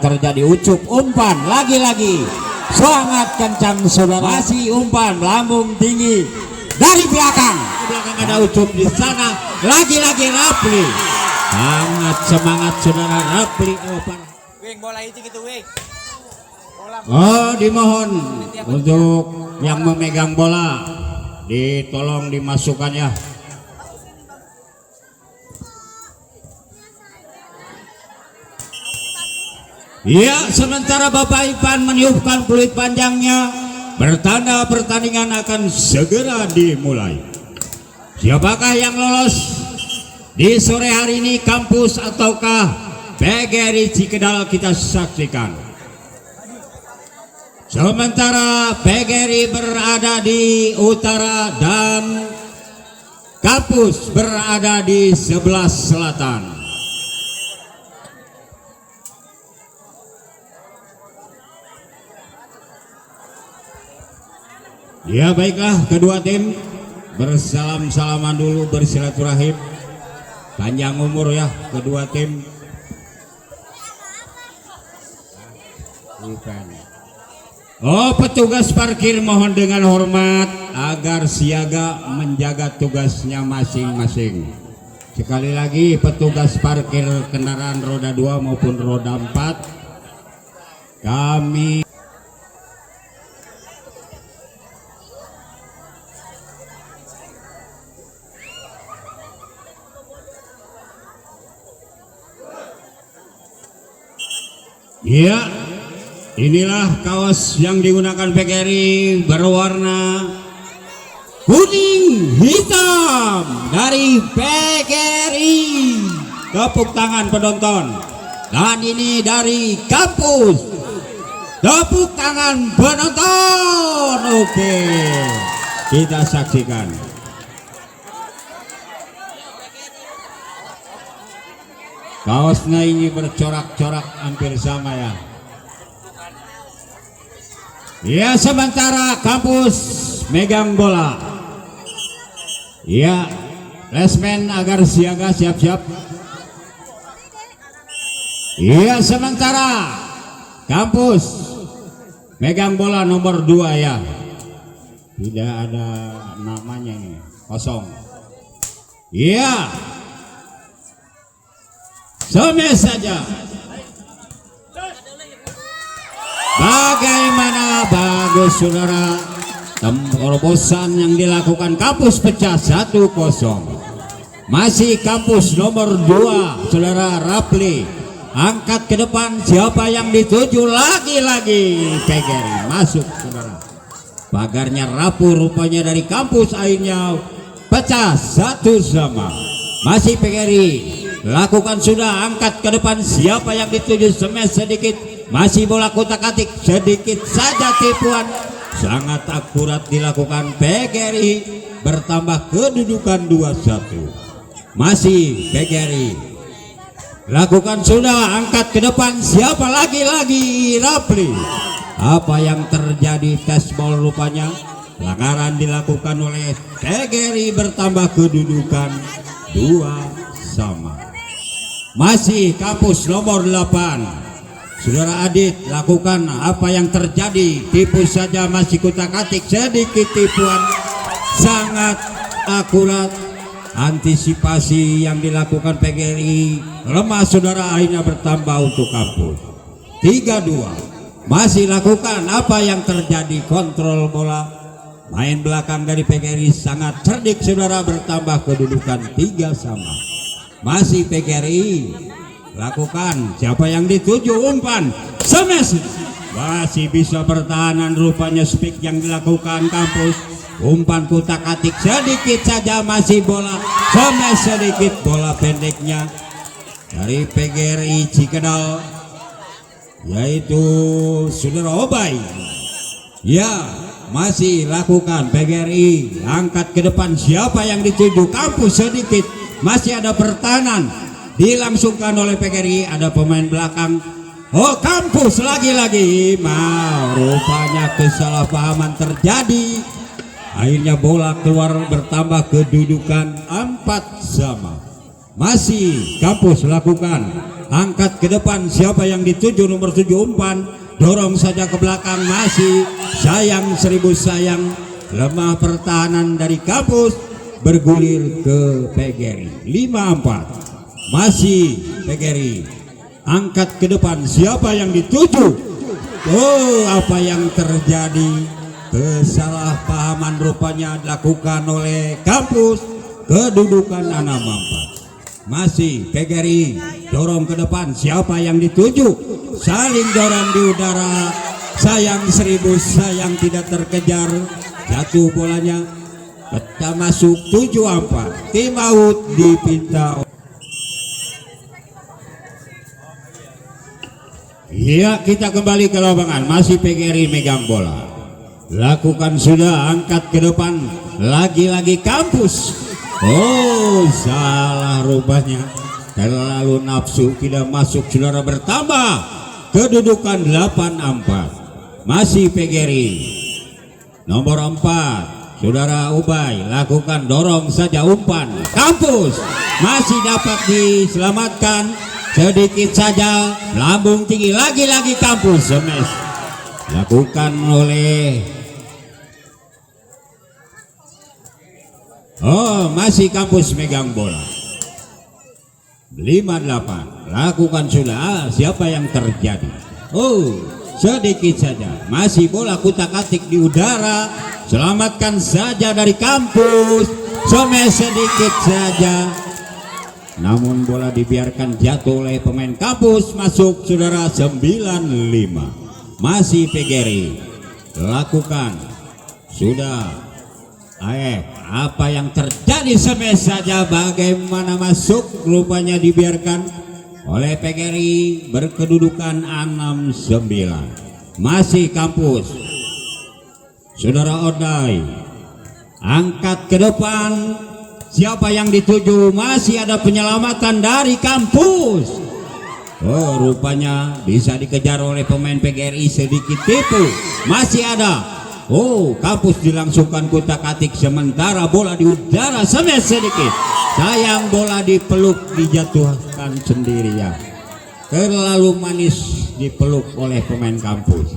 terjadi. Ucup umpan lagi-lagi sangat kencang saudara. Masih umpan lambung tinggi dari belakang. Di belakang ada Ucup, di sana lagi-lagi Rapli. Sangat semangat saudara Rapli. Wing bola itu gitu wing. Oh, dimohon untuk yang memegang bola ditolong dimasukkannya. Ya, sementara Bapak Ipan meniupkan peluit panjangnya, bertanda pertandingan akan segera dimulai. Siapakah yang lolos di sore hari ini, Kampus ataukah PGRI Cikedal, kita saksikan. Sementara PGRI berada di utara dan Kampus berada di sebelah selatan. Ya baiklah, kedua tim bersalam-salaman dulu, bersilaturahim. Panjang umur ya kedua tim. Oh, petugas parkir mohon dengan hormat agar siaga menjaga tugasnya masing-masing. Sekali lagi, petugas parkir kendaraan roda 2 maupun roda 4, kami ya, inilah kaos yang digunakan PGRI berwarna kuning hitam dari PGRI. Tepuk tangan penonton. Dan ini dari Kampus. Tepuk tangan penonton. Oke, kita saksikan. Kaosnya ini bercorak-corak hampir sama ya. Ya, sementara Kampus megang bola. Ya, lesmen agar siaga, siap-siap. Ya, sementara Kampus megang bola nomor 2 ya. Tidak ada namanya ini, kosong. Ya, semes saja. Bagaimana bagus saudara, terobosan yang dilakukan Kampus pecah 1-0. Masih Kampus nomor 2 saudara Rapli angkat ke depan. Siapa yang dituju? Lagi-lagi PGRI masuk saudara. Pagarnya rapuh rupanya dari Kampus, akhirnya pecah 1-1. Masih PGRI lakukan sudah, angkat ke depan. Siapa yang dituju? Semes sedikit, masih bola kotak-atik, sedikit saja tipuan. Sangat akurat dilakukan PGRI, bertambah kedudukan 2-1. Masih PGRI lakukan sudah, angkat ke depan. Siapa? Lagi-lagi Rapli. Apa yang terjadi? Tes ball rupanya. Pelanggaran dilakukan oleh PGRI, bertambah kedudukan 2-2. Masih Kampus nomor 8 saudara Adit, lakukan apa yang terjadi? Tipu saja, masih kutak-atik, sedikit tipuan. Sangat akurat antisipasi yang dilakukan PGRI, lemah saudara, akhirnya bertambah untuk Kampus 3-2. Masih lakukan apa yang terjadi? Kontrol bola, main belakang dari PGRI sangat cerdik saudara, bertambah kedudukan 3-3. Masih PGRI lakukan, siapa yang dituju? Umpan semes, masih bisa pertahanan rupanya. Speak yang dilakukan Kampus, umpan kutak-atik, sedikit saja, masih bola semes, sedikit bola pendeknya dari PGRI Cikedal, yaitu saudara Obay. Ya, masih lakukan PGRI angkat ke depan. Siapa yang dituju? Kampus, sedikit masih ada pertahanan, dilangsungkan oleh PGRI. Ada pemain belakang. Oh, Kampus lagi-lagi. Rupanya kesalahpahaman terjadi. Akhirnya bola keluar, bertambah kedudukan 4-4. Masih kampus lakukan angkat ke depan, siapa yang dituju nomor 7 umpan, dorong saja ke belakang, masih sayang 1000 sayang, lemah pertahanan dari kampus, bergulir ke PGRI 5-4. Masih PGRI angkat ke depan, siapa yang dituju, apa yang terjadi, kesalahpahaman rupanya dilakukan oleh kampus, kedudukan 6-4. Masih PGRI dorong ke depan, siapa yang dituju, saling dorong di udara, sayang 1000 sayang tidak terkejar, jatuh bolanya, pecah masuk 7-4, tim out dipinta. Ya, kita kembali ke lapangan, masih PGRI megang bola, lakukan sudah angkat ke depan, lagi-lagi kampus. Salah rupanya, terlalu nafsu, tidak masuk, saudara, bertambah kedudukan 8-4. Masih PGRI nomor 4, saudara Ubay lakukan dorong saja umpan, kampus masih dapat diselamatkan, sedikit saja lambung tinggi, lagi-lagi kampus semes lakukan oleh masih kampus megang bola 5-8, lakukan sudah, siapa yang terjadi, sedikit saja, masih bola kutak-atik di udara, selamatkan saja dari kampus, sedikit saja, namun bola dibiarkan jatuh oleh pemain kampus, masuk saudara 9-5. Masih PGRI lakukan sudah, apa yang terjadi semes saja, bagaimana masuk, rupanya dibiarkan oleh PGRI, berkedudukan 6-9. Masih kampus, saudara Odai angkat ke depan, siapa yang dituju, masih ada penyelamatan dari kampus, rupanya bisa dikejar oleh pemain PGRI, sedikit tipu, masih ada. Kampus dilangsungkan kutak-atik, sementara bola di udara semes sedikit, sayang bola dipeluk, dijatuhkan sendirian, terlalu manis dipeluk oleh pemain kampus.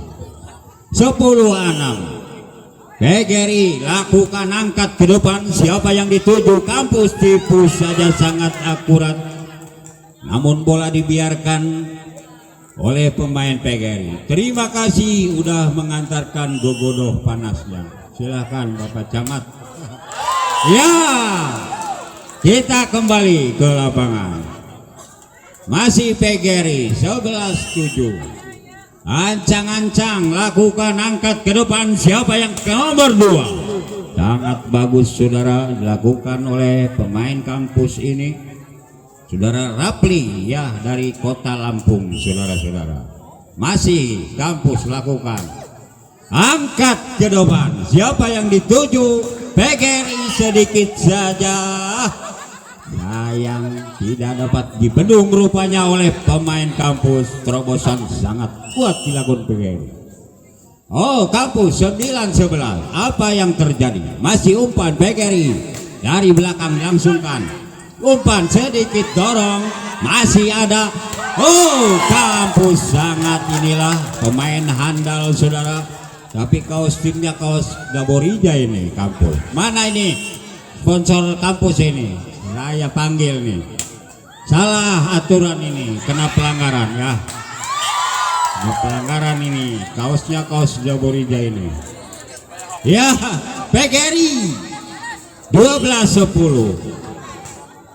10-6. PGRI lakukan angkat ke depan, siapa yang dituju, kampus tipu saja, sangat akurat, namun bola dibiarkan oleh pemain PGRI. Terima kasih udah mengantarkan gogodoh panasnya. Silakan Bapak Camat. Ya, kita kembali ke lapangan. Masih PGRI 11-7. Ancang-ancang lakukan angkat ke depan, siapa yang nomor 2. Sangat bagus saudara, dilakukan oleh pemain kampus ini, saudara Rapli, ya, dari kota Lampung, saudara-saudara. Masih kampus lakukan angkat ke depan, siapa yang dituju, PGRI, sedikit saja, sayang tidak dapat dibendung rupanya oleh pemain kampus, terobosan sangat kuat dilakukan PGRI. Kampus 9-11, apa yang terjadi, masih umpan PGRI dari belakang dilangsungkan, umpan sedikit dorong, masih ada. Kampus sangat, inilah pemain handal saudara, tapi kaos timnya kaos Gaborija ini kampus. Mana ini sponsor kampus ini, saya panggil nih, salah aturan ini, kena pelanggaran ya, kena pelanggaran ini, kaosnya kaos Gaborija ini ya. PGRI 12-10.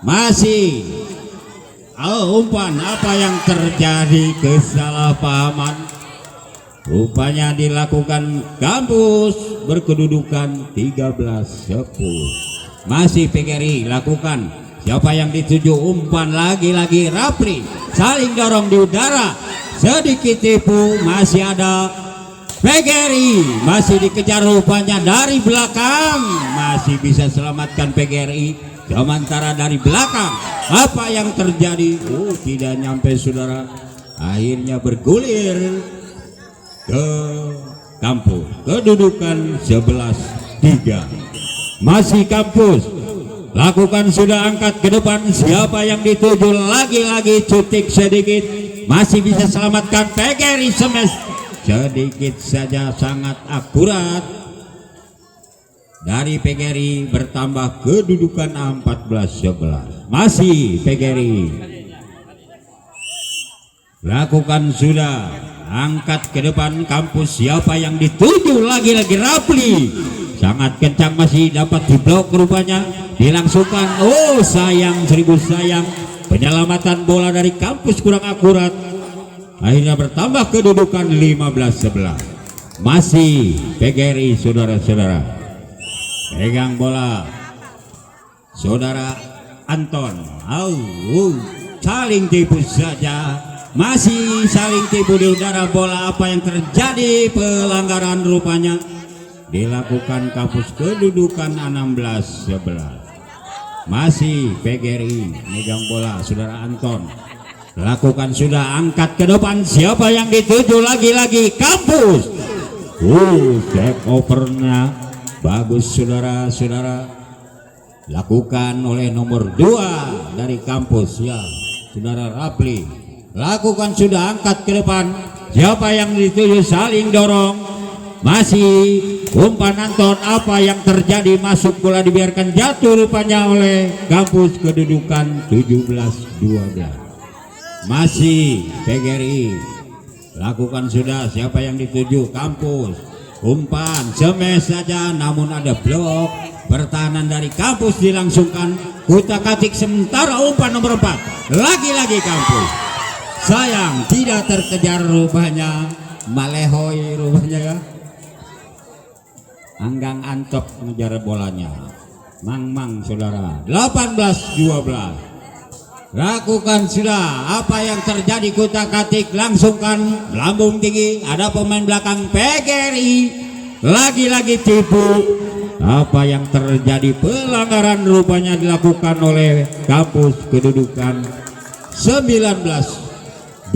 Masih umpan, apa yang terjadi, kesalahpahaman rupanya dilakukan kampus, berkedudukan 13-10. Masih PGRI lakukan, siapa yang dituju, umpan lagi-lagi Rapli, saling dorong di udara, sedikit tipu, masih ada PGRI, masih dikejar rupanya dari belakang, masih bisa selamatkan PGRI. Sementara dari belakang, apa yang terjadi, tidak nyampe saudara, akhirnya bergulir ke kampus, kedudukan 11-3. Masih kampus Lakukan sudah, angkat ke depan. Siapa yang dituju? Lagi-lagi cutik sedikit. Masih bisa selamatkan. PGRI smash sedikit saja, sangat akurat. Dari PGRI bertambah kedudukan 14-11. Masih PGRI. Lakukan sudah, angkat ke depan kampus. Siapa yang dituju? Lagi-lagi Rapli. Sangat kencang, masih dapat diblok rupanya. Dilangsungkan. Oh sayang, seribu sayang. Penyelamatan bola dari kampus kurang akurat. Akhirnya bertambah kedudukan 15-11. Masih PGRI saudara-saudara. Pegang bola saudara Anton. Saling tipu saja. Masih saling tipu di udara bola. Apa yang terjadi? Pelanggaran rupanya dilakukan kampus, kedudukan 16-11. Masih PGRI megang bola saudara Anton. Lakukan sudah, angkat ke depan. Siapa yang dituju? Lagi-lagi kampus. Take overnya bagus saudara-saudara. Lakukan oleh nomor 2 dari kampus ya saudara Rapli. Lakukan sudah, angkat ke depan. Siapa yang dituju? Saling dorong. Masih umpan Anton. Apa yang terjadi? Masuk bola dibiarkan jatuh rupanya oleh kampus, kedudukan 17-12. Masih PGRI. Lakukan sudah, siapa yang dituju? Kampus. Umpan semes saja, namun ada blok. Pertahanan dari kampus dilangsungkan. Kutak-atik sementara umpan nomor 4. Lagi-lagi kampus. Sayang tidak terkejar rupanya. Malehoy rupanya ya. Anggang Antop mengejar bolanya. Mang saudara. 18-12. Lakukan sudah, apa yang terjadi? Kutak-atik langsungkan, lambung tinggi. Ada pemain belakang PGRI. Lagi-lagi tipu. Apa yang terjadi? Pelanggaran rupanya dilakukan oleh kampus, kedudukan 19-12.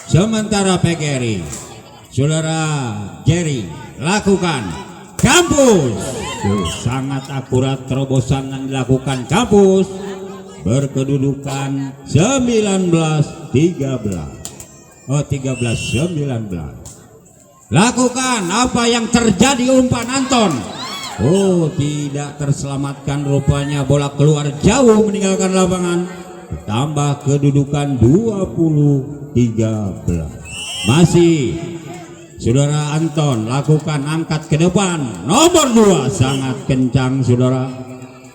Sementara PGRI saudara Jerry lakukan kampus. Sangat akurat terobosan yang dilakukan kampus, berkedudukan 13-19. Lakukan, apa yang terjadi? Umpan Anton. Oh, tidak terselamatkan rupanya, bola keluar jauh meninggalkan lapangan. Tambah kedudukan 20-13. Masih saudara Anton. Lakukan, angkat ke depan. Nomor 2 sangat kencang saudara.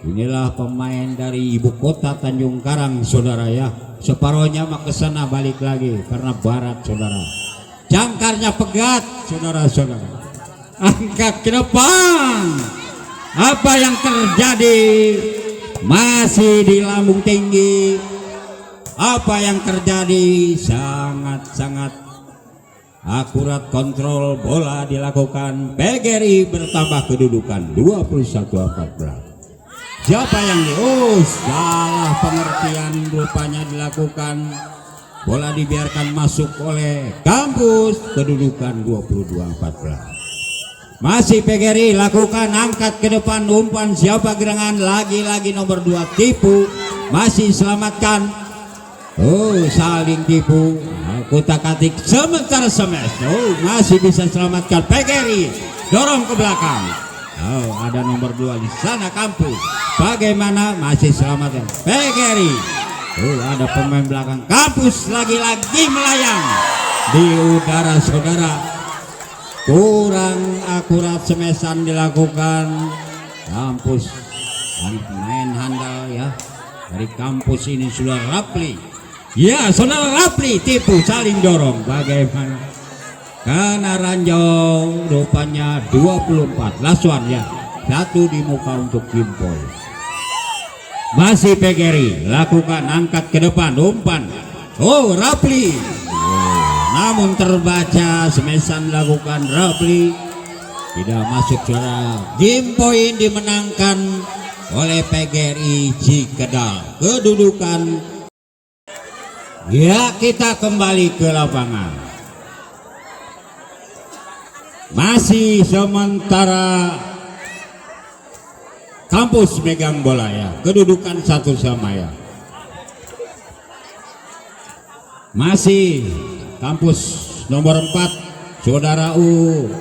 Inilah pemain dari ibu kota Tanjung Karang saudara ya. Separohnya mah ke sana balik lagi karena barat saudara. Jangkarnya pegat saudara-saudara. Angkat ke depan. Apa yang terjadi? Masih di lambung tinggi. Apa yang terjadi? Sangat-sangat akurat kontrol bola dilakukan. PGRI bertambah kedudukan 21-14. Siapa yang salah pengertian rupanya dilakukan. Bola dibiarkan masuk oleh kampus, kedudukan 22-14. Masih PGRI lakukan, angkat ke depan, umpan siapa gerangan? Lagi-lagi nomor 2 tipu. Masih selamatkan. Saling tipu. Kutak-atik sementara smash. Masih bisa selamatkan PGRI. Dorong ke belakang. Ada nomor 2 di sana kampus. Bagaimana? Masih selamatkan PGRI. Ada pemain belakang kampus lagi-lagi melayang di udara saudara. Kurang akurat semesan dilakukan kampus. Dan pemain handal ya dari kampus ini sudah Rapli. Ya saudara Rapli tipu, saling dorong. Bagaimana? Karena ranjau rupanya 24 lasuan ya. 1 di muka untuk Gimpol. Masih PGRI lakukan, angkat ke depan, umpan. Rapli. Namun terbaca, semesan lakukan Rapli. Tidak masuk saudara. Game point dimenangkan oleh PGRI Cikedal. Kedudukan. Ya, kita kembali ke lapangan. Masih sementara kampus megang bola ya, kedudukan satu sama ya. Masih kampus nomor 4 saudara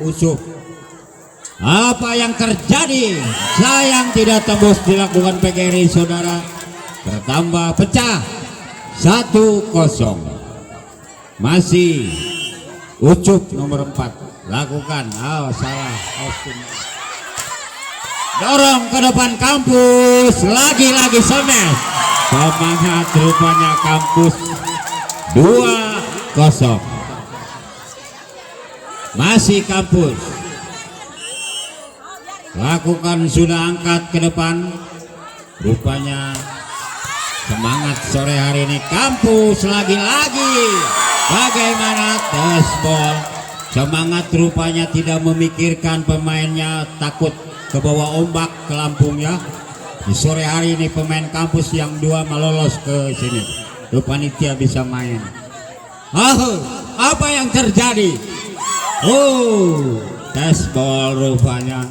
Usuf. Apa yang terjadi? Sayang tidak tembus dilakukan PGRI saudara. Bertambah pecah 1-0. Masih Ucup nomor 4 lakukan. Salah. Dorong ke depan kampus. Lagi-lagi smash. Semangat rupanya kampus 2-0. Masih kampus lakukan, sudah angkat ke depan. Rupanya semangat sore hari ini kampus lagi-lagi. Bagaimana tespol? Semangat rupanya tidak memikirkan pemainnya, takut ke bawah ombak ke Lampung ya. Di sore hari ini pemain kampus yang 2 melolos ke sini. Panitia bisa main. Apa yang terjadi? Tespol rupanya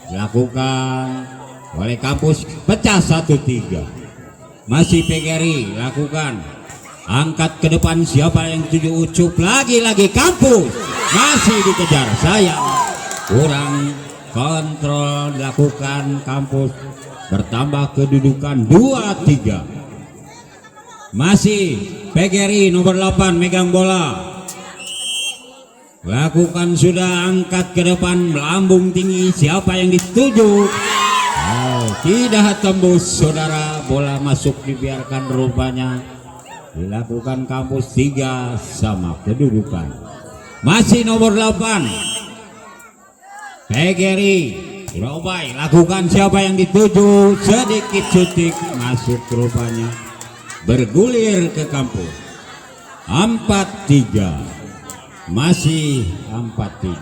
dilakukan oleh kampus, pecah 1-3. Masih PGRI lakukan, angkat ke depan, siapa yang tuju Ucup, lagi-lagi kampus masih dikejar, sayang kurang kontrol dilakukan kampus, bertambah kedudukan 2-3. Masih PGRI nomor 8 megang bola, lakukan, sudah angkat ke depan, melambung tinggi, siapa yang dituju? Tidak tembus saudara, bola masuk dibiarkan, rupanya dilakukan kampus 3 sama kedudukan. Masih nomor 8 PGRI Robai, lakukan, siapa yang dituju? Sedikit cutik masuk, rupanya bergulir ke kampus 4-3. Masih 4-3.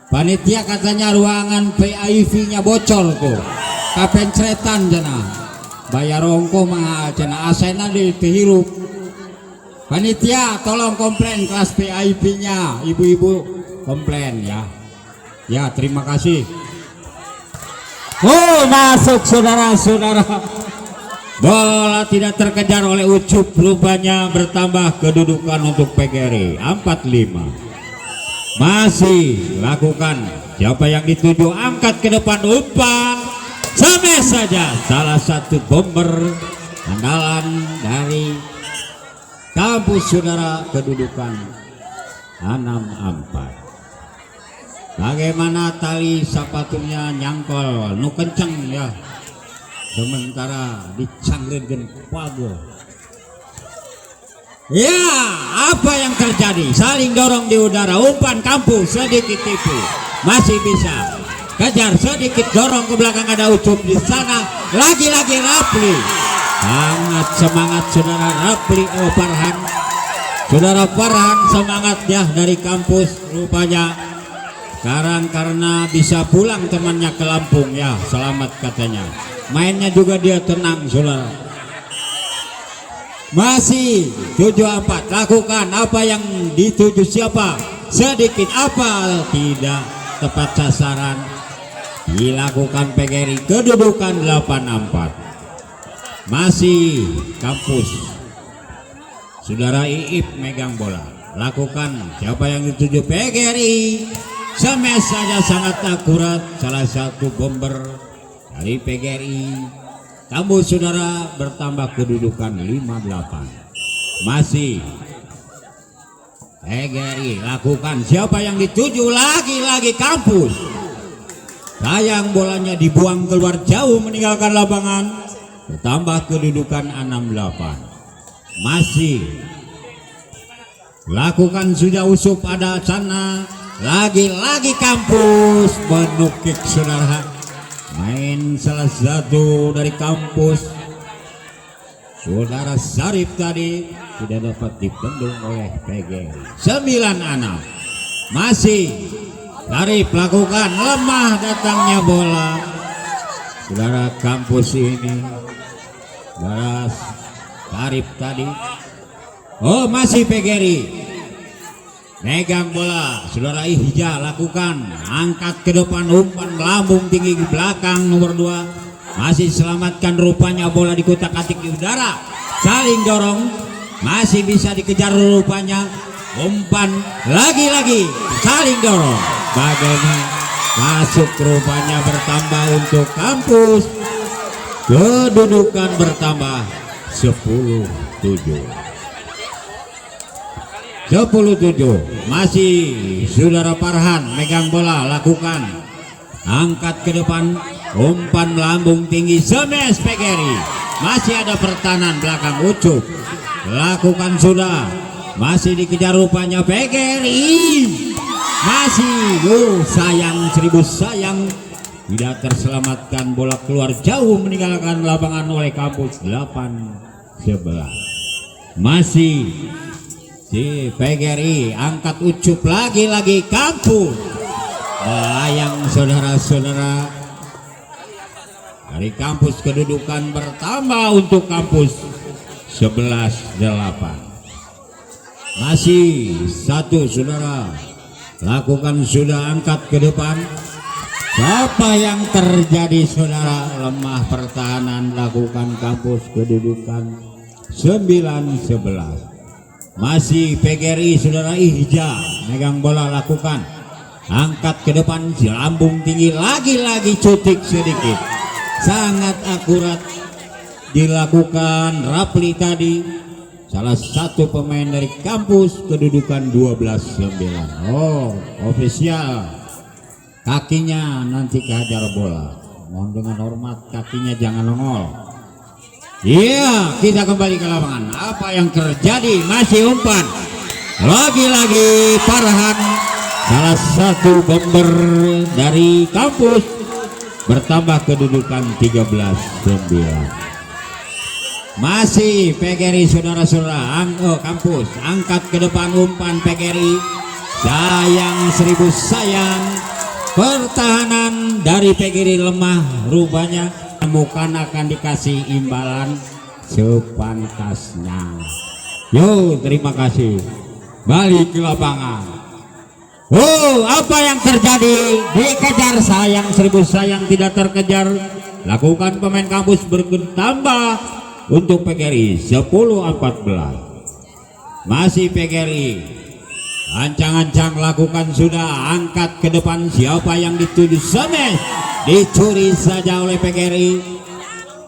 Panitia katanya ruangan PIV-nya bocor tuh. Kapencretan jana. Bayar ongko mahal jana, asena di hirup. Panitia tolong komplain kelas PIV-nya. Ibu-ibu komplain ya. Ya, terima kasih. Masuk saudara-saudara. Bola tidak terkejar oleh Ucup, rupanya bertambah kedudukan untuk PGRI 4-5. Masih lakukan, siapa yang dituju, angkat ke depan, umpan sampai saja, salah satu bomber andalan dari kampus saudara, kedudukan 6-4. Bagaimana tali sepatunya nyangkol nu kenceng ya, sementara dicangreun pago. Ya, apa yang terjadi? Saling dorong di udara, umpan kampus sedikit tipu, masih bisa kejar, sedikit dorong ke belakang, ada Ucup di sana, lagi-lagi Rapli. Sangat semangat saudara Rapli Farhan. Saudara Farhan semangat ya dari kampus, rupanya sekarang karena bisa pulang temannya ke Lampung ya, selamat katanya. Mainnya juga dia tenang saudara. Masih 7-4, lakukan, apa yang dituju siapa? Sedikit apa? Tidak tepat sasaran. Dilakukan PGRI, kedudukan 8-4. Masih kampus saudara Iip megang bola, lakukan, siapa yang dituju? PGRI. Smash saja sangat akurat, salah satu bomber dari PGRI. Kamu saudara bertambah kedudukan 5-8. Masih PGRI lakukan, siapa yang dituju? Lagi-lagi kampus. Sayang bolanya dibuang keluar jauh meninggalkan lapangan. Bertambah kedudukan 6-8. Masih lakukan, sudah Ucup ada sana. Lagi-lagi kampus menukik saudara. Main salah satu dari kampus saudara Sarip tadi tidak dapat dibendung oleh PGRI. 9-6. Masih Sarip lakukan, lemah datangnya bola saudara kampus ini, saudara Sarip tadi. Masih PGRI megang bola, saudara Ihja lakukan, angkat ke depan, umpan melambung tinggi ke belakang nomor 2. masih selamatkan rupanya bola di kotak-atik di udara, saling dorong, masih bisa dikejar rupanya, umpan lagi-lagi saling dorong, bagaimana masuk rupanya bertambah untuk kampus, kedudukan bertambah 10-7. 10-7 masih saudara Farhan megang bola, lakukan angkat ke depan, umpan melambung tinggi, smash PGRI, masih ada pertahanan belakang Ucup, lakukan sudah, masih dikejar rupanya PGRI, masih sayang, 1000 sayang, tidak terselamatkan, bola keluar jauh meninggalkan lapangan oleh kampus. 8-11 masih si PGRI angkat Ucup, lagi-lagi kampus melayang saudara-saudara dari kampus, kedudukan bertambah untuk kampus 11-8. Masih satu saudara, lakukan sudah, angkat ke depan, siapa yang terjadi saudara, lemah pertahanan, lakukan kampus, kedudukan 9-11. Masih PGRI saudara, Ihja megang bola, lakukan angkat ke depan, lambung tinggi, lagi-lagi cutik sedikit, sangat akurat dilakukan Rapli tadi, salah satu pemain dari kampus, kedudukan 12-9. Oh, ofisial kakinya nanti kehajar bola, mohon dengan hormat kakinya jangan nongol. Iya, kita kembali ke lapangan. Apa yang terjadi? Masih umpan, lagi-lagi Farhan, salah satu bomber dari kampus, bertambah kedudukan 13-9. Masih PGRI saudara-saudara, kampus angkat ke depan, umpan PGRI, sayang, 1000 sayang, pertahanan dari PGRI lemah rupanya, bukan akan dikasih imbalan sepantasnya. Yo, terima kasih, balik ke lapangan. Oh, apa yang terjadi? Dikejar, sayang, 1000 sayang, tidak terkejar, lakukan pemain kampus, bertambah untuk PGRI 10-14. Masih PGRI ancang-ancang, lakukan sudah, angkat ke depan, siapa yang dituju, smash, dicuri saja oleh PGRI,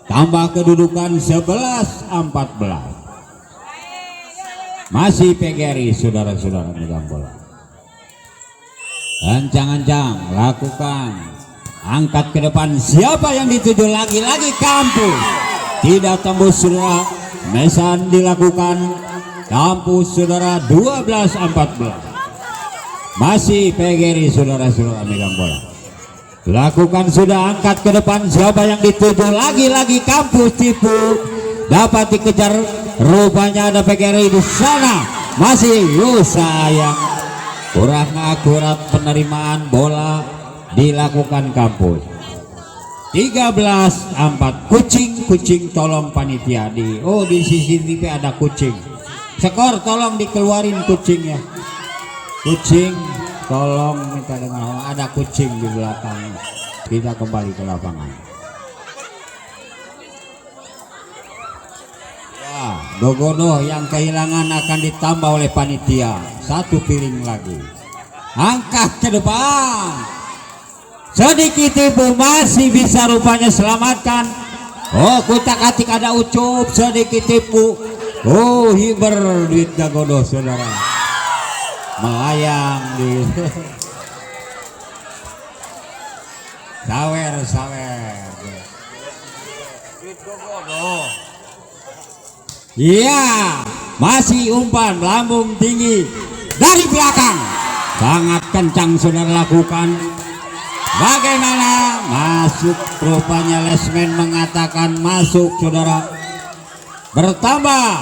tambah kedudukan 11-14. Masih PGRI saudara-saudara megang bola, ancang-ancang, lakukan angkat ke depan, siapa yang dituju, lagi-lagi kampus, tidak tembus saudara, mesan dilakukan, kampus saudara 12-14. Masih PGRI saudara-saudara megang bola, lakukan sudah, angkat ke depan, siapa yang dituju, lagi-lagi kampus, tipu, dapat dikejar, rupanya ada PGRI di sana, masih sayang, kurang akurat penerimaan bola dilakukan kampus. 13-4. Kucing tolong panitia di CCTV ada kucing. Skor tolong dikeluarin kucingnya. Kucing tolong minta dengan ada kucing di belakang. Kita kembali ke lapangan. Ya, Gogodo yang kehilangan akan ditambah oleh panitia. 1 piring lagi. Angkat ke depan. Sedikit tipu, masih bisa rupanya selamatkan. Oh, kutak-atik ada Ucup, sedikit tipu. Oh, hiber duit Gogodo saudara, melayang di sawer duit Gogodo. Iya, masih umpan lambung tinggi dari belakang, sangat kencang saudara, lakukan. Bagaimana masuk, rupanya Lesmen mengatakan masuk saudara, bertambah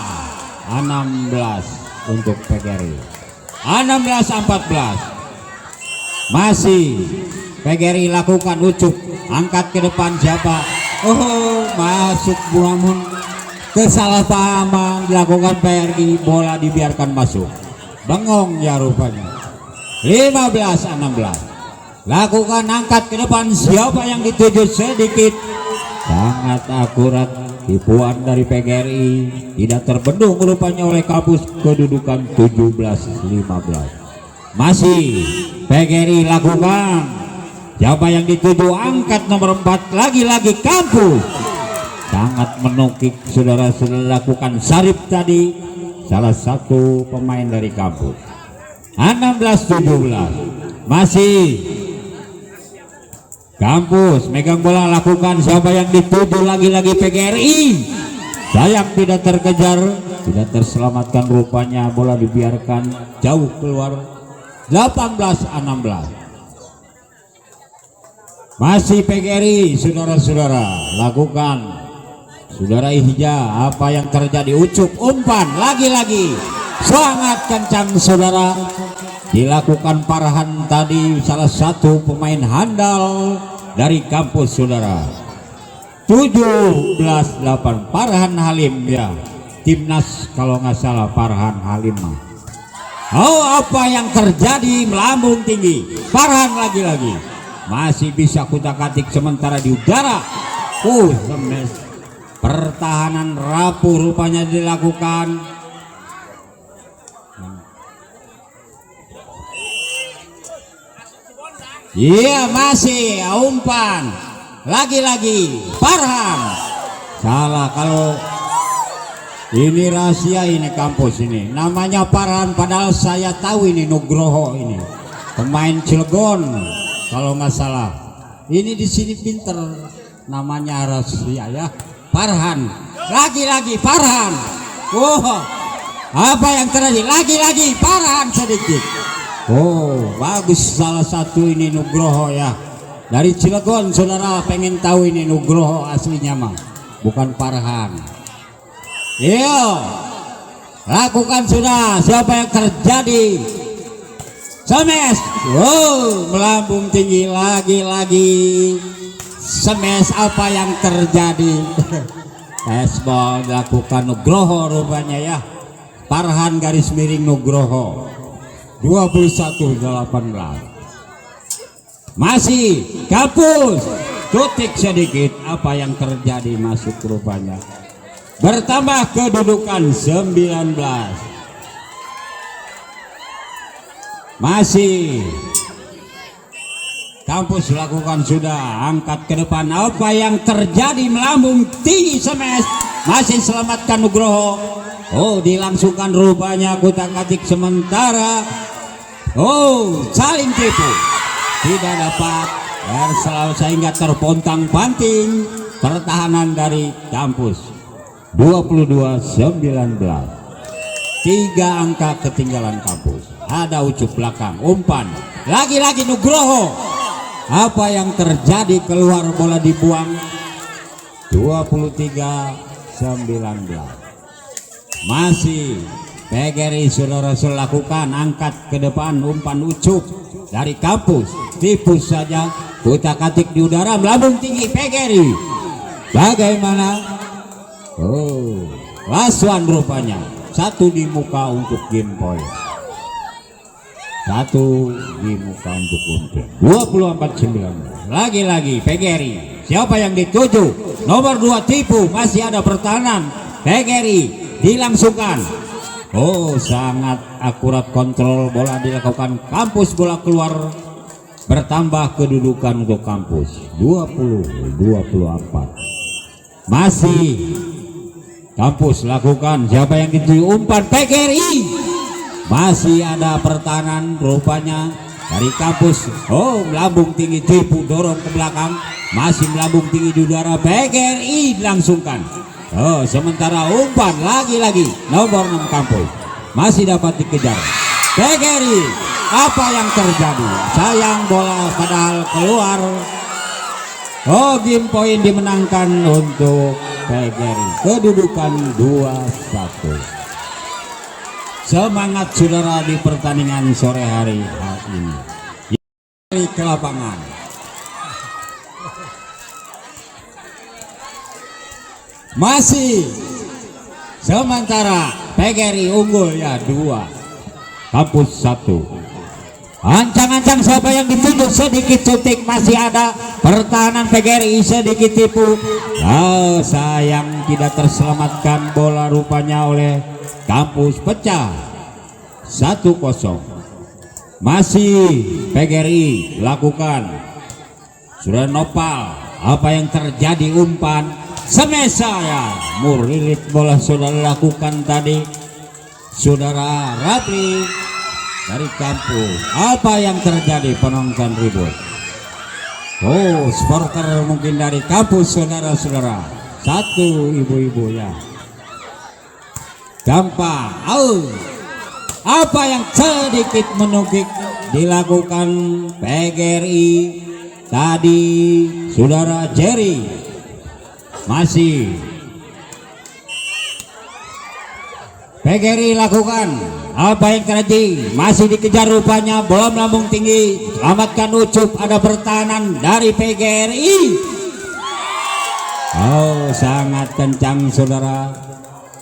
16 untuk PGRI, 16-14. Masih PGRI lakukan, Ucup angkat ke depan, siapa, oh masuk, Buamun, kesalahpahaman dilakukan PGRI, bola dibiarkan masuk, bengong ya rupanya. 15-16. Lakukan angkat ke depan, siapa yang dituju, sedikit sangat akurat. Tipuan dari PGRI tidak terbendung rupanya oleh kampus, kedudukan 17-15. Masih PGRI lakukan. Siapa yang dituju? Angkat nomor 4, lagi-lagi kampus. Sangat menukik saudara, sudah lakukan sarip tadi salah satu pemain dari kampus. 16-17. Masih kampus megang bola, lakukan. Siapa yang dituju? Lagi-lagi PGRI. Sayang tidak terkejar, tidak terselamatkan rupanya, bola dibiarkan jauh keluar. 18-16. Masih PGRI saudara-saudara, lakukan. Saudara Ihja, apa yang terjadi? Ucup umpan lagi-lagi sangat kencang saudara, dilakukan Farhan tadi, salah satu pemain handal dari kampus saudara. 17-8. Farhan Halim, ya, timnas kalau nggak salah Farhan Halim. Oh, apa yang terjadi? Melambung tinggi Farhan lagi-lagi, masih bisa kutak-atik sementara di udara. Semes pertahanan rapuh rupanya dilakukan. Iya, masih umpan lagi-lagi Farhan. Salah, kalau ini rahasia ini kampus ini. Namanya Farhan, padahal saya tahu ini Nugroho, ini pemain Cilegon kalau nggak salah. Ini di sini pinter, namanya rahasia ya. Farhan, lagi-lagi Farhan. Apa yang terjadi? Lagi-lagi Farhan sedikit. Bagus, salah satu ini Nugroho ya, dari Cilegon saudara. Pengen tahu ini Nugroho aslinya mah, bukan Farhan. Yo, lakukan sudah. Siapa yang terjadi? Semes. Melambung tinggi lagi-lagi Semes. Apa yang terjadi? Baseball dilakukan Nugroho rupanya ya. Farhan garis miring Nugroho. 21-18. Masih kampus, tutik sedikit. Apa yang terjadi? Masuk rupanya. Bertambah kedudukan 19. Masih kampus lakukan sudah, angkat ke depan. Apa yang terjadi? Melambung tinggi Semes, masih selamatkan Nugroho. Dilangsungkan rupanya kutak-atik sementara. Saling tipu, tidak dapat sehingga terpontang-panting pertahanan dari kampus. 22-19. 3 angka ketinggalan kampus. Ada ucup belakang, umpan lagi-lagi Nugroho. Apa yang terjadi? Keluar, bola dibuang. 23-19. Masih PGRI saudara lakukan, angkat ke depan, umpan ucup dari kampus, tipu saja, kutak-atik di udara, melambung tinggi PGRI. Bagaimana? Lasuan rupanya. 1 di muka untuk game point. 1 di muka untuk untung. 24-19. Lagi-lagi PGRI. Siapa yang dituju? Nomor 2 tipu. Masih ada pertahanan. PGRI dilangsungkan. Sangat akurat kontrol bola dilakukan kampus, bola keluar. Bertambah kedudukan untuk kampus 20-24. Masih kampus lakukan. Siapa yang dituju? Umpan PGRI. Masih ada pertahanan rupanya dari kampus. Melambung tinggi, tipu, dorong ke belakang. Masih melambung tinggi di udara. PGRI dilangsungkan. Sementara umpan lagi-lagi nomor 6 kampus masih dapat dikejar PGRI. Apa yang terjadi? Sayang, bola padahal keluar. Game point dimenangkan untuk PGRI. Kedudukan 2-1. Semangat saudara di pertandingan sore hari ini. Ke lapangan. Masih sementara PGRI unggul ya 2, kampus 1. Ancang-ancang siapa yang dituju, sedikit suntik, masih ada pertahanan PGRI, sedikit tipu. Oh, sayang tidak terselamatkan bola rupanya oleh Kampus Pecah. 1-0. Masih PGRI lakukan. Sudah nopal, apa yang terjadi, umpan semesa ya, murilit bola sudah lakukan tadi saudara Rapli dari Kampus. Apa yang terjadi, penonton ribut. Oh, supporter mungkin dari Kampus, saudara-saudara. Satu ibu-ibu ya, gampang. Oh, apa yang sedikit menukik dilakukan PGRI tadi, saudara Jerry. Masih PGRI lakukan apa yang terjadi, masih dikejar rupanya, bola melambung tinggi, selamatkan Ucup, ada pertahanan dari PGRI. Oh, sangat kencang saudara,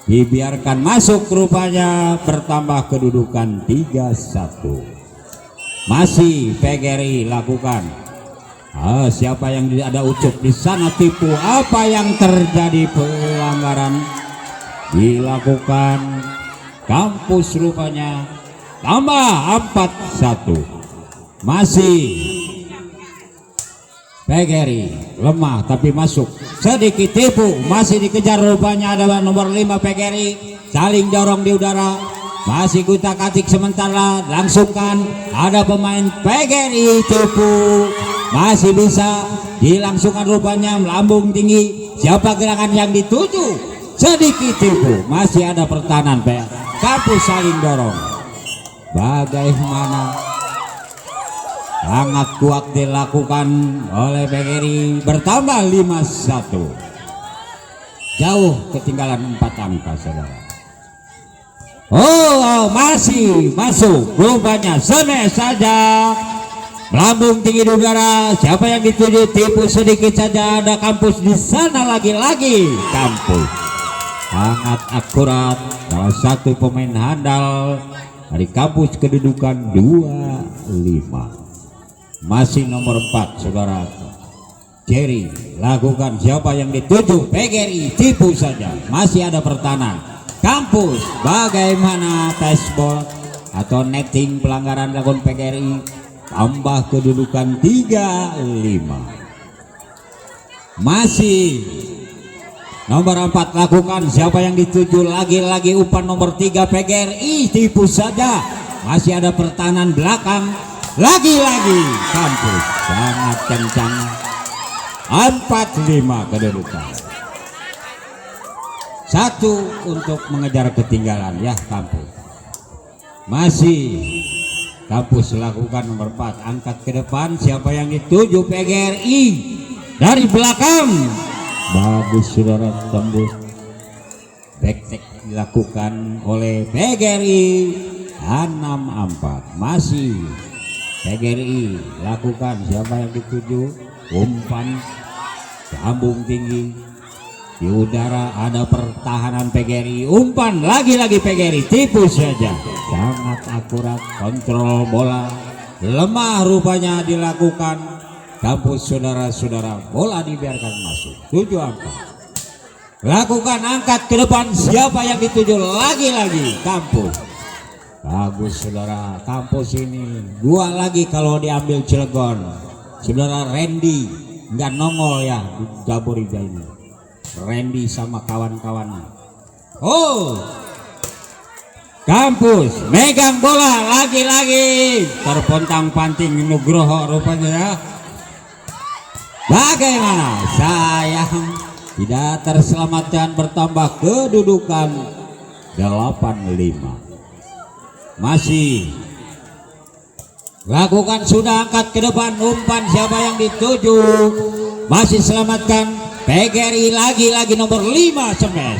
dibiarkan masuk rupanya, bertambah kedudukan 3-1. Masih PGRI lakukan. Siapa yang ada Ucup di sana, tipu, apa yang terjadi, pelanggaran dilakukan Kampus rupanya, tambah 4-1. Masih PGRI lemah tapi masuk, sedikit tipu, masih dikejar rupanya, ada nomor 5 PGRI, saling dorong di udara, masih kutak-atik sementara, langsungkan ada pemain PGRI tipu, masih bisa dilangsungkan rupanya, melambung tinggi, siapa gerakan yang dituju, sedikit tipu, masih ada pertahanan Kampus saling dorong. Bagaimana, sangat kuat dilakukan oleh PGRI, bertambah 5-1, jauh ketinggalan 4 angka saudara. Oh, masih masuk rupanya, semes saja, melambung tinggi di udara, siapa yang dituju, tipu, sedikit saja ada Kampus di sana, lagi-lagi Kampus sangat akurat, salah satu pemain handal dari Kampus, kedudukan 2-5. Masih nomor 4 saudara Jerry lakukan, siapa yang dituju, PGRI, tipu saja, masih ada pertahanan Kampus. Bagaimana tes ball atau netting, pelanggaran dilakukan PGRI, tambah kedudukan 3-5. Masih nomor 4 lakukan, siapa yang dituju, lagi-lagi umpan nomor 3 PGRI, tipu saja, masih ada pertahanan belakang, lagi-lagi Kampus sangat kencang, 4-5 kedudukan. 1 untuk mengejar ketinggalan ya Kampus. Masih Kampus lakukan nomor 4, angkat ke depan, siapa yang dituju, PGRI dari belakang, bagus saudara, tembus, back dilakukan oleh PGRI, 6-4. Masih PGRI lakukan, siapa yang dituju, umpan sambung tinggi di udara, ada pertahanan PGRI, umpan lagi-lagi PGRI, tipu saja, sangat akurat, kontrol bola lemah rupanya dilakukan Kampus saudara-saudara, bola dibiarkan masuk, 7-4. Lakukan, angkat ke depan, siapa yang dituju, lagi-lagi Kampus. Bagus saudara, Kampus ini 2 lagi kalau diambil Cilegon. Saudara Randy nggak nongol ya di Jaborija ini, Randy sama kawan-kawannya. Oh, Kampus megang bola lagi-lagi, terpontang-panting Nugroho rupanya ya. Bagaimana, sayang tidak terselamatkan, bertambah kedudukan 8-5. Masih lakukan, sudah angkat ke depan, umpan siapa yang dituju, masih selamatkan PGRI, lagi-lagi nomor 5 semes.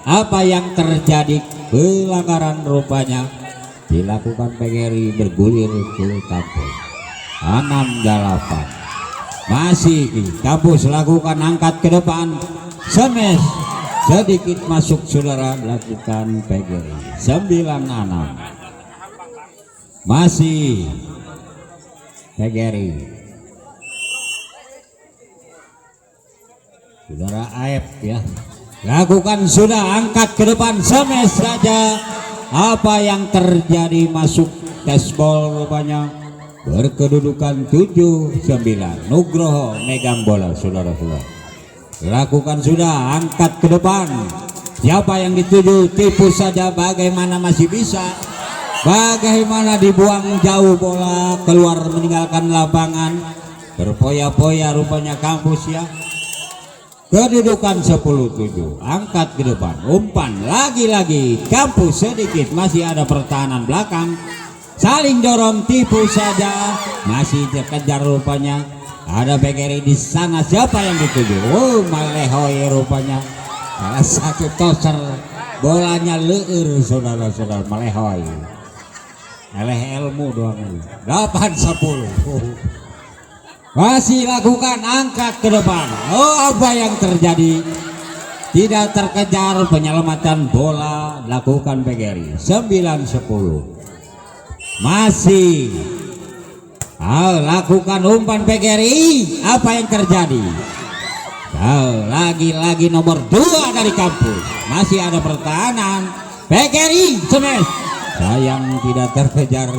Apa yang terjadi, pelanggaran rupanya dilakukan PGRI, bergulir ke Kampus, 6-8. Masih Kampus lakukan, angkat ke depan, semes, sedikit masuk saudara, lakukan PGRI, 9-6. Masih PGRI. Saudara Aep ya, lakukan sudah, angkat ke depan, semes saja. Apa yang terjadi, masuk tesbol rupanya. Berkedudukan 7-9. Nugroho megang bola, saudara-saudara. Lakukan sudah, angkat ke depan. Siapa yang dituju, tipu saja. Bagaimana masih bisa? Bagaimana dibuang jauh bola, keluar meninggalkan lapangan. Berpoya-poya rupanya kampus ya. Kedudukan 10-7. Angkat ke depan, umpan lagi-lagi kampus, sedikit masih ada pertahanan belakang. Saling dorong, tipu saja, masih terkejar rupanya. Ada PGRI di sana, siapa yang dituju? Oh, Malehoy rupanya. Salah satu toser, bolanya leur, saudara-saudara. Malehoy. Eleh ilmu doang. 8-10. Masih lakukan, angkat ke depan. Oh, apa yang terjadi? Tidak terkejar, penyelamatan bola lakukan PGRI. 9-10. Masih lakukan umpan PGRI. Apa yang terjadi? Lagi-lagi nomor 2 dari kampus. Masih ada pertahanan. PGRI smash. Sayang tidak terkejar.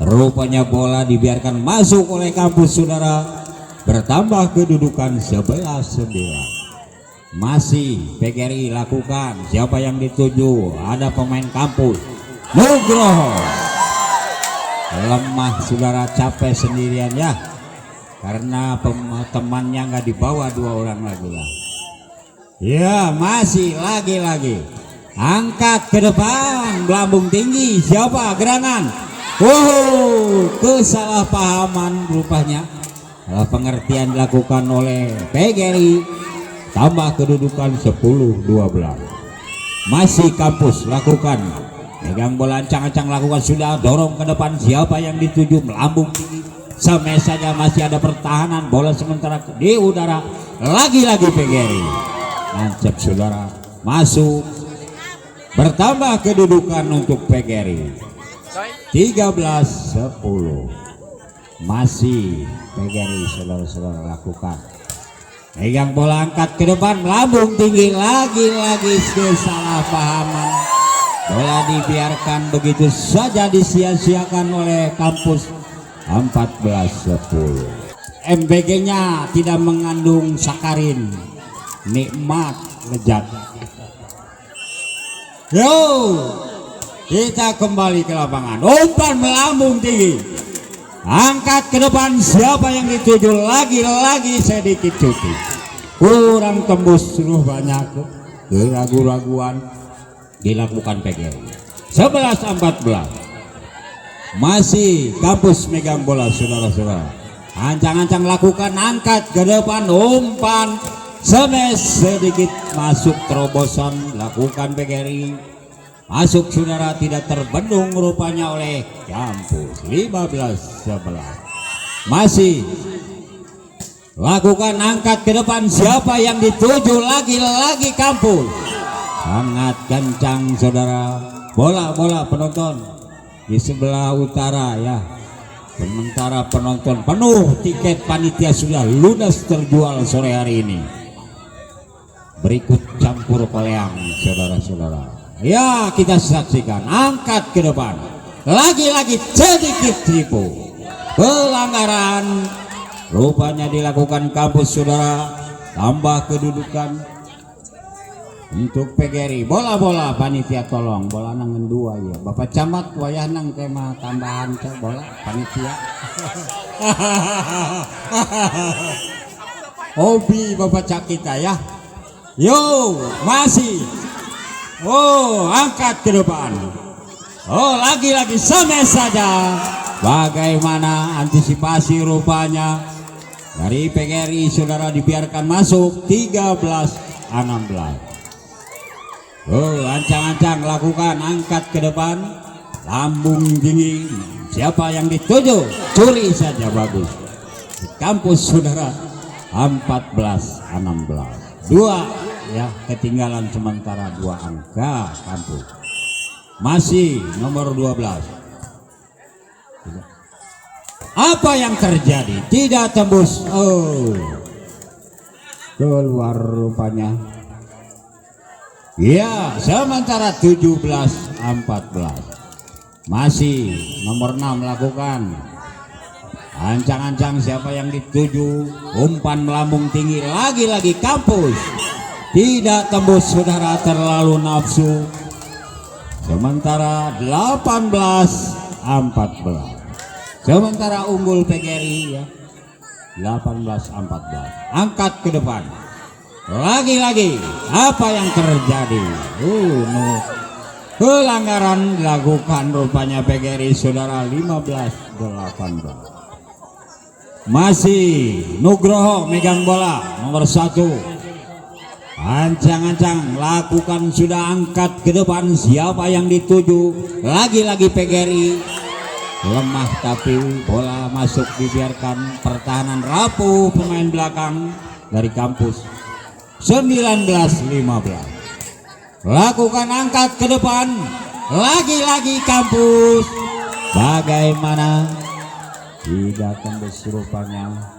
Rupanya bola dibiarkan masuk oleh kampus, saudara. Bertambah kedudukan 11-9. Masih PGRI lakukan. Siapa yang dituju? Ada pemain kampus. Nugroho. Lemah, saudara, capek sendirian ya, karena temannya nggak dibawa 2 orang lagi ya. Ya, masih lagi-lagi angkat ke depan, melambung tinggi. Siapa? Gerangan. Oh, kesalahpahaman rupanya. Salah pengertian dilakukan oleh PGRI. Tambah kedudukan 10-12. Masih kampus lakukan. Megang bola, ancang-ancang lakukan sudah, dorong ke depan. Siapa yang dituju? Melambung tinggi. Semes saja, masih ada pertahanan. Bola sementara di udara. Lagi-lagi PGRI. Nancep, saudara. Masuk. Bertambah kedudukan untuk PGRI. 13-10. Masih PGRI, saudara-saudara, lakukan. Megang bola, angkat ke depan, melambung tinggi. Lagi-lagi kesalahpahaman. Bola dibiarkan begitu saja, disia-siakan oleh kampus. 14-10. MBG-nya tidak mengandung sakarin, nikmat, lezat. Yo, kita kembali ke lapangan. Umpan melambung tinggi. Angkat ke depan, siapa yang dituju? Lagi-lagi sedikit cuti. Kurang tembus, suruh banyak keraguan dilakukan PGRI. 11-14. Masih kampus megang bola, saudara-saudara. Ancang-ancang lakukan, angkat ke depan, umpan semes sedikit masuk terobosan, lakukan PGRI. Masuk, saudara, tidak terbendung rupanya oleh kampus. 15-11. Masih lakukan, angkat ke depan, siapa yang dituju? Lagi-lagi kampus. Sangat kencang, saudara. Bola penonton di sebelah utara ya. Sementara penonton penuh, tiket panitia sudah lunas terjual sore hari ini. Berikut campur koleang, saudara-saudara. Ya, kita saksikan, angkat ke depan. Lagi-lagi sedikit tipu. Pelanggaran rupanya dilakukan kampus, saudara. Tambah kedudukan untuk PGRI. Bola panitia tolong, bola nangen 2 ya. Bapak camat wayah nang tema tambahan ke bola panitia. Hobi Bapak cak kita ya. Yo, masih. Oh, angkat ke depan. Oh, lagi-lagi semes saja. Bagaimana antisipasi rupanya dari PGRI, saudara, dibiarkan masuk. 13-16. Oh, ancang-ancang lakukan, angkat ke depan, lambung tinggi. Siapa yang dituju? Curi saja, bagus. Kampus, saudara. 14-16. 2 ya, ketinggalan sementara 2 angka kampus. Masih nomor 12. Apa yang terjadi? Tidak tembus. Oh, keluar rupanya. Ya, sementara 17-14. Masih nomor 6 lakukan. Ancang-ancang siapa yang dituju. Umpan melambung tinggi. Lagi-lagi kampus. Tidak tembus saudara, terlalu nafsu. Sementara 18-14. Sementara unggul PGRI ya. 18-14. Angkat ke depan. Lagi-lagi apa yang terjadi? Pelanggaran dilakukan rupanya PGRI saudara. 15-18. Masih Nugroho megang bola nomor 1. Ancang-ancang lakukan, sudah angkat ke depan. Siapa yang dituju? Lagi-lagi PGRI. Lemah tapi bola masuk, dibiarkan. Pertahanan rapuh pemain belakang dari kampus. 19-15. Lakukan, angkat ke depan. Lagi-lagi kampus. Bagaimana? Tidak tembus rupanya.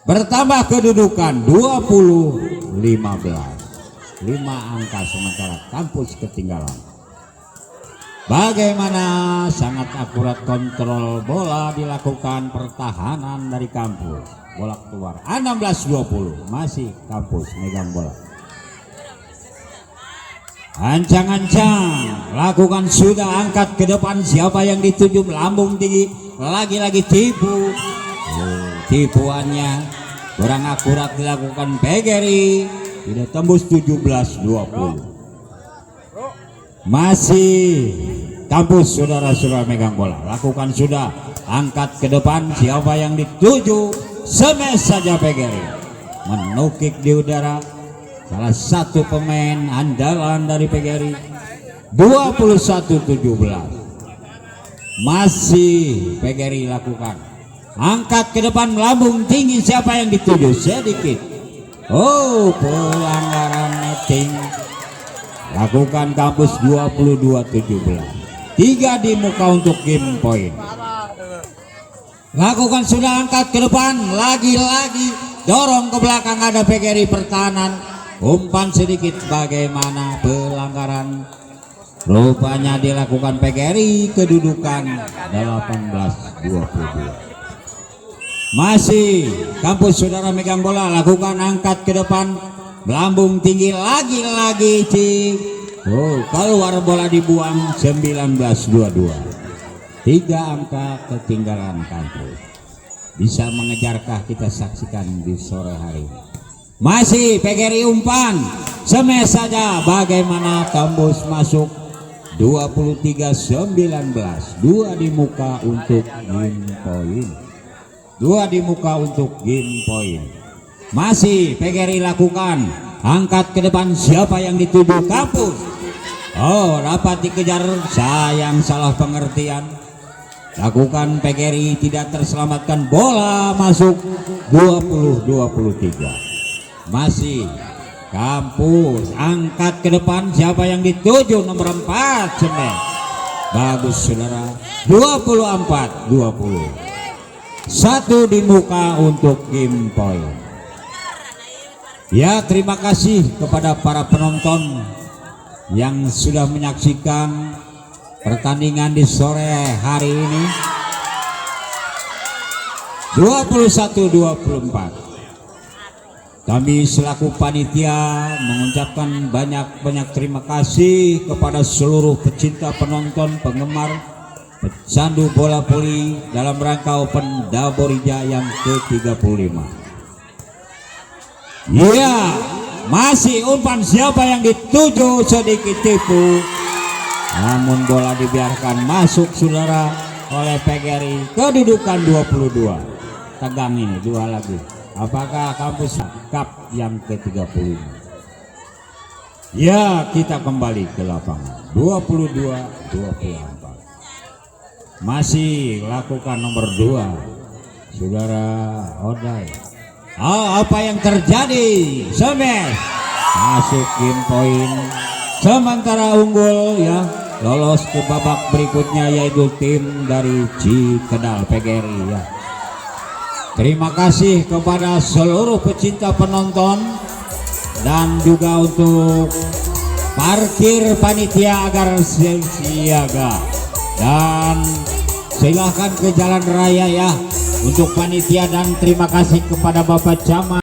Bertambah kedudukan 20-15. 5 angka sementara kampus ketinggalan. Bagaimana? Sangat akurat kontrol bola dilakukan, pertahanan dari kampus. Bola keluar. 16-20. Masih kampus megang bola. Ancang-ancang lakukan, sudah angkat ke depan. Siapa yang dituju? Melambung tinggi. Lagi-lagi tipu. Tipuannya kurang akurat dilakukan PGRI. Tidak tembus. 17-20. Masih kampus saudara-saudara megang bola. Lakukan, sudah angkat ke depan. Siapa yang dituju? Semes saja PGRI. Menukik di udara. Salah satu pemain andalan dari PGRI. 21-17. Masih PGRI lakukan. Angkat ke depan, melambung tinggi. Siapa yang dituju? Sedikit. Oh, pelanggaran netting. Lakukan kampus. 22-17. 3 di muka untuk game point. Lakukan, sudah angkat ke depan. Lagi-lagi dorong ke belakang, ada PGRI pertahanan. Umpan sedikit. Bagaimana? Pelanggaran. Rupanya dilakukan PGRI. Kedudukan 18-22. Masih kampus saudara megang bola. Lakukan, angkat ke depan. Melambung tinggi. Lagi-lagi keluar bola, dibuang. 19-22. 3 angka ketinggalan kampus. Bisa mengejarkah? Kita saksikan di sore hari ini. Masih PGRI umpan. Semes saja. Bagaimana? Tembus masuk. 23-19. 2 di muka untuk game point. 2 di muka untuk game point. Masih PGRI lakukan. Angkat ke depan. Siapa yang dituju? Kampus. Oh, dapat dikejar. Sayang, salah pengertian. Lakukan PGRI, tidak terselamatkan. Bola masuk. 20-23. Masih kampus. Angkat ke depan. Siapa yang dituju? Nomor 4. Semes. Bagus saudara. 24-20. 1 di muka untuk game point. Ya, terima kasih kepada para penonton yang sudah menyaksikan pertandingan di sore hari ini. 21-24. Kami selaku panitia mengucapkan banyak-banyak terima kasih kepada seluruh pecinta, penonton, penggemar pecandu bola voli dalam rangka Open Daborija yang ke-35. Iya, masih umpan. Siapa yang dituju? Sedikit tipu. Namun bola dibiarkan masuk saudara oleh PGRI. Kedudukan 22. Tegang ini 2 lagi. Apakah kampus cup yang ke-35? Ya, kita kembali ke lapangan. 22-24. Masih lakukan nomor 2 saudara Odai. Apa yang terjadi? Semes masuk game point. Sementara unggul ya lolos ke babak berikutnya, yaitu tim dari Cikedal PGRI ya. Terima kasih kepada seluruh pecinta penonton dan juga untuk parkir panitia agar siaga, dan silahkan ke jalan raya ya untuk panitia, dan terima kasih kepada Bapak Camat